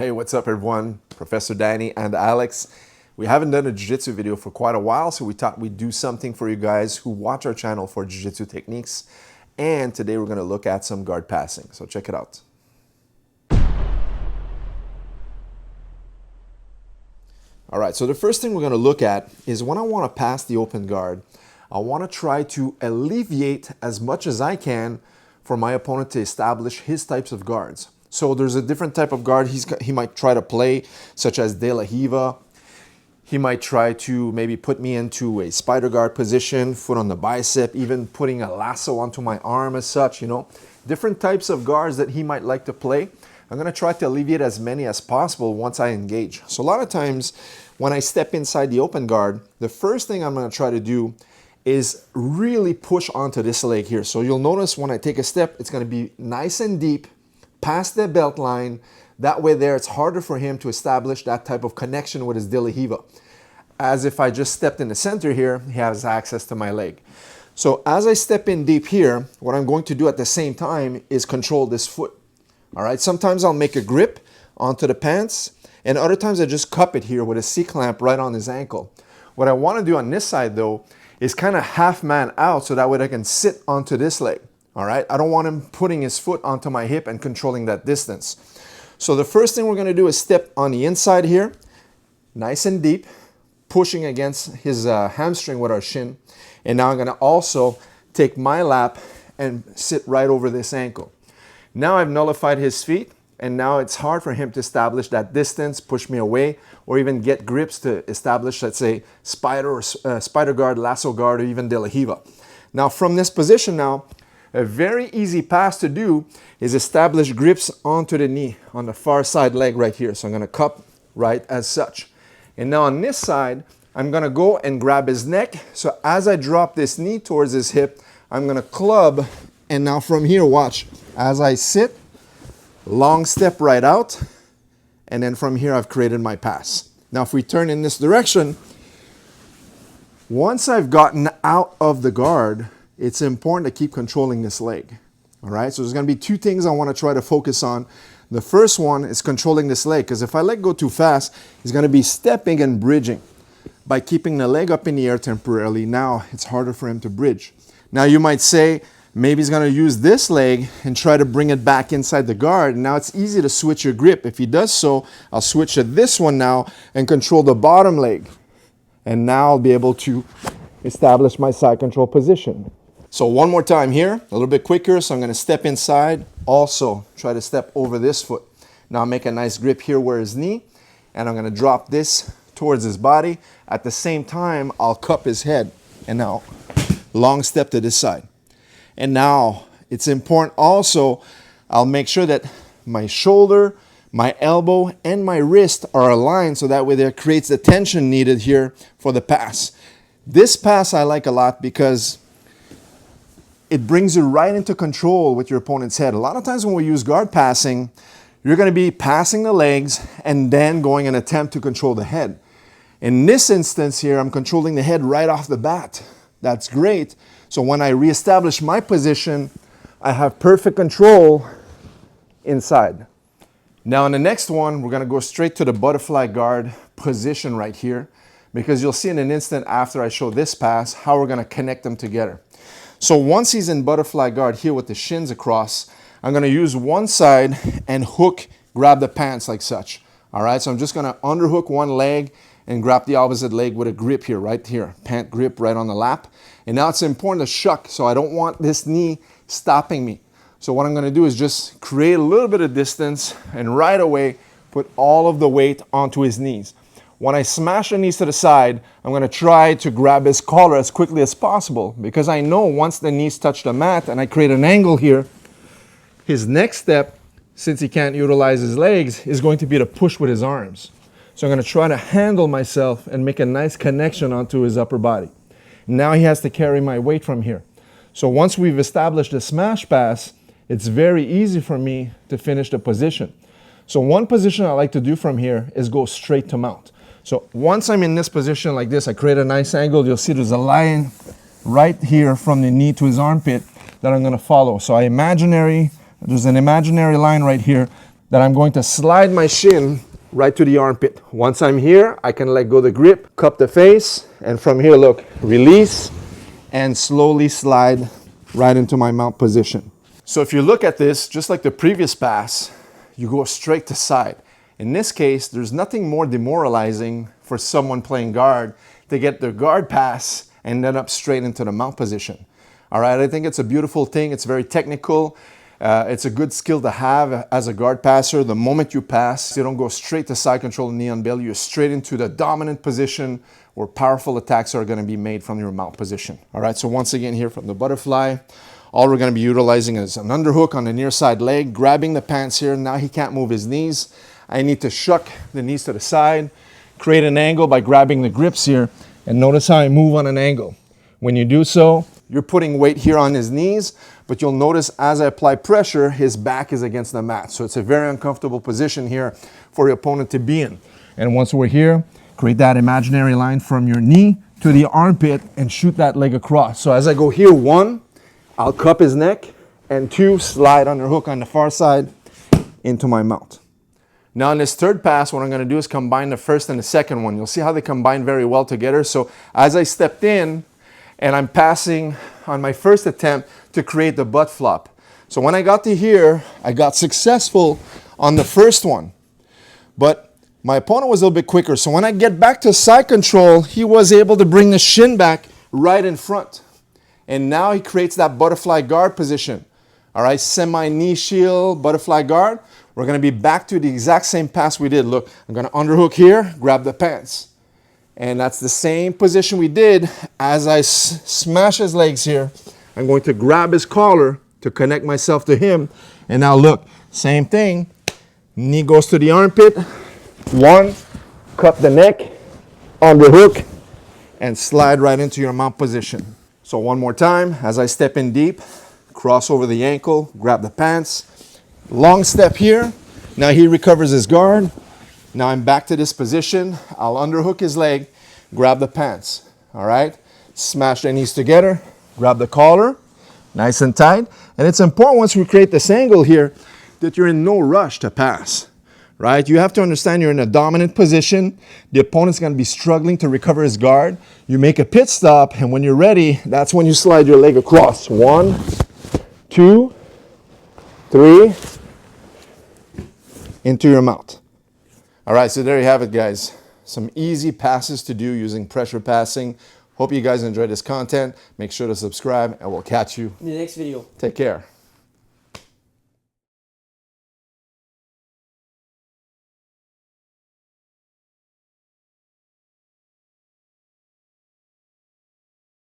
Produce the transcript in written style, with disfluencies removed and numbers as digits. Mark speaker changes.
Speaker 1: Hey, what's up everyone? Professor Danny and Alex. We haven't done a Jiu-Jitsu video for quite a while, so we thought we'd do something for you guys who watch our channel for Jiu-Jitsu techniques. And today we're gonna look at some guard passing, so check it out. All right, so the first thing we're gonna look at is when I wanna pass the open guard, I wanna try to alleviate as much as I can for my opponent to establish his types of guards. So there's a different type of guard he might try to play, such as De La Riva. He might try to maybe put me into a spider guard position, foot on the bicep, even putting a lasso onto my arm as such, you know. Different types of guards that he might like to play. I'm gonna try to alleviate as many as possible once I engage. So a lot of times when I step inside the open guard, the first thing I'm gonna try to do is really push onto this leg here. So you'll notice when I take a step, it's gonna be nice and deep, past the belt line. That way there, it's harder for him to establish that type of connection with his De La Riva. As if I just stepped in the center here, he has access to my leg. So as I step in deep here, what I'm going to do at the same time is control this foot. All right, sometimes I'll make a grip onto the pants, and other times I just cup it here with a C-clamp right on his ankle. What I want to do on this side though, is kind of half man out so that way I can sit onto this leg. All right, I don't want him putting his foot onto my hip and controlling that distance. So the first thing we're gonna do is step on the inside here, nice and deep, pushing against his hamstring with our shin. And now I'm gonna also take my lap and sit right over this ankle. Now I've nullified his feet, and now it's hard for him to establish that distance, push me away, or even get grips to establish, let's say, spider guard, lasso guard, or even De La Riva. Now from this position now, a very easy pass to do is establish grips onto the knee on the far side leg right here. So I'm gonna cup right as such. And now on this side, I'm gonna go and grab his neck. So as I drop this knee towards his hip, I'm gonna club. And now from here, watch, as I sit, long step right out. And then from here, I've created my pass. Now, if we turn in this direction, once I've gotten out of the guard, it's important to keep controlling this leg. All right, so there's gonna be two things I wanna try to focus on. The first one is controlling this leg, because if I let go too fast, he's gonna be stepping and bridging. By keeping the leg up in the air temporarily, now it's harder for him to bridge. Now you might say, maybe he's gonna use this leg and try to bring it back inside the guard. Now it's easy to switch your grip. If he does so, I'll switch to this one now and control the bottom leg. And now I'll be able to establish my side control position. So one more time here, a little bit quicker. So I'm gonna step inside, also try to step over this foot. Now make a nice grip here where his knee, and I'm gonna drop this towards his body. At the same time, I'll cup his head. And now, long step to this side. And now, it's important also, I'll make sure that my shoulder, my elbow, and my wrist are aligned so that way there creates the tension needed here for the pass. This pass I like a lot because it brings you right into control with your opponent's head. A lot of times when we use guard passing, you're gonna be passing the legs and then going and attempt to control the head. In this instance here, I'm controlling the head right off the bat. That's great. So when I reestablish my position, I have perfect control inside. Now in the next one, we're gonna go straight to the butterfly guard position right here, because you'll see in an instant after I show this pass, how we're gonna connect them together. So once he's in butterfly guard here with the shins across, I'm gonna use one side and hook, grab the pants like such. All right, so I'm just gonna underhook one leg and grab the opposite leg with a grip here, right here. Pant grip right on the lap. And now it's important to shuck, so I don't want this knee stopping me. So what I'm gonna do is just create a little bit of distance and right away put all of the weight onto his knees. When I smash the knees to the side, I'm gonna try to grab his collar as quickly as possible, because I know once the knees touch the mat and I create an angle here, his next step, since he can't utilize his legs, is going to be to push with his arms. So I'm gonna try to handle myself and make a nice connection onto his upper body. Now he has to carry my weight from here. So once we've established the smash pass, it's very easy for me to finish the position. So one position I like to do from here is go straight to mount. So once I'm in this position like this, I create a nice angle. You'll see there's a line right here from the knee to his armpit that I'm gonna follow. So there's an imaginary line right here that I'm going to slide my shin right to the armpit. Once I'm here, I can let go of the grip, cup the face, and from here, look, release, and slowly slide right into my mount position. So if you look at this, just like the previous pass, you go straight to side. In this case, there's nothing more demoralizing for someone playing guard to get their guard pass and then up straight into the mount position. All right, I think it's a beautiful thing. It's very technical. It's a good skill to have as a guard passer. The moment you pass, you don't go straight to side control and knee on belly. You're straight into the dominant position where powerful attacks are going to be made from your mount position. All right, so once again here from the butterfly, all we're going to be utilizing is an underhook on the near side leg, grabbing the pants here. Now he can't move his knees. I need to shuck the knees to the side, create an angle by grabbing the grips here, and notice how I move on an angle. When you do so, you're putting weight here on his knees, but you'll notice as I apply pressure, his back is against the mat. So it's a very uncomfortable position here for your opponent to be in. And once we're here, create that imaginary line from your knee to the armpit and shoot that leg across. So as I go here, 1, I'll cup his neck, and 2, slide underhook on the far side into my mount. Now in this third pass, what I'm going to do is combine the first and the second one. You'll see how they combine very well together. So as I stepped in, and I'm passing on my first attempt to create the butt flop. So when I got to here, I got successful on the first one. But my opponent was a little bit quicker. So when I get back to side control, he was able to bring the shin back right in front. And now he creates that butterfly guard position. All right, semi-knee shield, butterfly guard. We're going to be back to the exact same pass we did. Look, I'm going to underhook here, grab the pants. And that's the same position we did. As I smash his legs here, I'm going to grab his collar to connect myself to him. And now look, same thing. Knee goes to the armpit. 1, cup the neck, underhook, and slide right into your mount position. So one more time, as I step in deep, cross over the ankle, grab the pants. Long step here. Now he recovers his guard. Now I'm back to this position. I'll underhook his leg, grab the pants. All right? Smash the knees together, grab the collar, nice and tight. And it's important once we create this angle here that you're in no rush to pass. Right? You have to understand you're in a dominant position. The opponent's going to be struggling to recover his guard. You make a pit stop, and when you're ready, that's when you slide your leg across. 1, 2, 3, into your mount. All right, so there you have it, guys. Some easy passes to do using pressure passing. Hope you guys enjoyed this content. Make sure to subscribe, and we'll catch you
Speaker 2: in the next video.
Speaker 1: Take care.